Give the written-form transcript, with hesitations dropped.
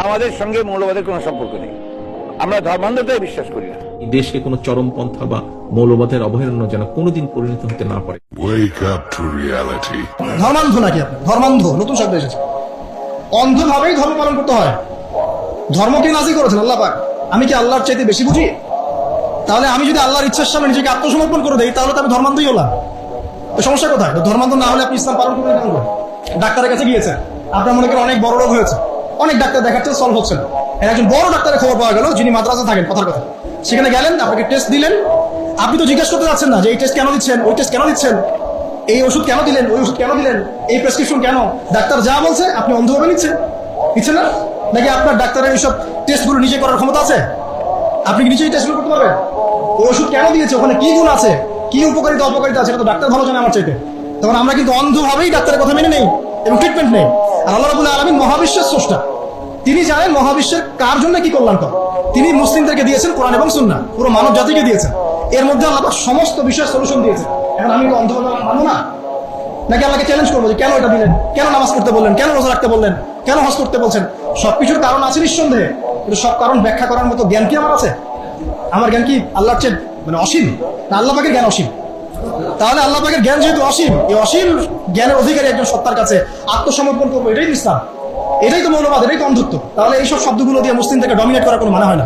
আমাদের সঙ্গে মৌলবাদের কোনো সম্পর্ক নেই, আমরা ধর্মান্ধতায় বিশ্বাস করি না। দেশকে কোনো চরমপন্থা বা মৌলবাদের অবহেলনা যেন কোনোদিন পরিণত হতে না পারে। Wake up to reality. ধর্মান্ধ নাকি আপনি? ধর্মান্ধ নতুন শব্দ এসেছে। অন্ধভাবেই ধর্ম পালন করতে হয়। ধর্মকে নাজিল করেছেন আল্লাহ পাক। আমি কি আল্লাহর চাইতে বেশি বুঝি? তাহলে আমি যদি আল্লাহর ইচ্ছার সামনে নিজেকে আত্মসমর্পণ করে দেই তাহলে তো আমি ধর্মান্ধই হলাম। তো সমস্যা কোথায়? ধর্মান্ধ না হলে আপনি ইসলাম পালন করবেন কেন? ডাক্তারের কাছে গিয়েছেন, আপনার মনে করেন অনেক বড় রোগ হয়েছে, অনেক ডাক্তার দেখাচ্ছেন, সলভ হচ্ছে না। একজন বড় ডাক্তারের খবর পাওয়া গেল যিনি মাদ্রাসা থাকেন, কথার কথা। সেখানে গেলেন, আপনাকে টেস্ট দিলেন। আপনি তো জিজ্ঞেস করতে যাচ্ছেন না যে এই টেস্ট কেন দিচ্ছেন, ওই টেস্ট কেন দিচ্ছেন, এই ওষুধ কেন দিলেন, ওই ওষুধ কেন দিলেন, এই প্রেসক্রিপশন কেন। ডাক্তার যা বলছে আপনি অন্ধভাবে নিচ্ছেন না? নাকি আপনার ডাক্তারের এইসব টেস্টগুলো নিজে করার ক্ষমতা আছে? আপনি কি নিজেই টেস্টগুলো করতে পারবেন? ওই ওষুধ কেন দিয়েছে, ওখানে কি গুণ আছে, কি উপকারিতা অপকারিতা আছে, সেটা তো ডাক্তার ভালো জানে আমার চাইতে। তখন আমরা কিন্তু অন্ধভাবেই ডাক্তারের কথা মেনে নেই এবং ট্রিটমেন্ট নেই। আর আল্লাহ রাব্বুল আলামিন মহাবিশ্বের স্রষ্টা, তিনি জানেন মহাবিশ্বের কার জন্য কি কল্যাণকর। তিনি মুসলিমদেরকে দিয়েছেন কোরআন এবং সুন্নাহ, পুরো মানব জাতিকে দিয়েছেন। এর মধ্যে আল্লাহ পাক সমস্ত বিষয়ের সলিউশন দিয়েছেন। এখন আমি অন্ধভাবে মানবো না? নাকি আল্লাহকে চ্যালেঞ্জ করবো যে কেন এটা দিলেন, কেন নামাজ পড়তে বললেন, কেন রোজা রাখতে বললেন, কেন হজ করতে বলছেন? সবকিছুর কারণ আছে নিঃসন্দেহে, কিন্তু সব কারণ ব্যাখ্যা করার মতো জ্ঞান কি আমার আছে? আমার জ্ঞান কি আল্লাহর চেয়ে অসীম, না আল্লাহ পাকের জ্ঞান অসীম? তাহলে আল্লাহ পাকের জ্ঞান যেহেতু অসীম, এই অসীম জ্ঞানের অধিকারী একজন সত্তার কাছে আত্মসমর্পণ করবো, এটাই তো ইসলাম, এটাই তো মৌলবাদ, এটাই তো অন্ধত্ব। তাহলে এইসব শব্দগুলো দিয়ে মুসলিমদেরকে ডমিনেট করার কোনো মানে হয় না।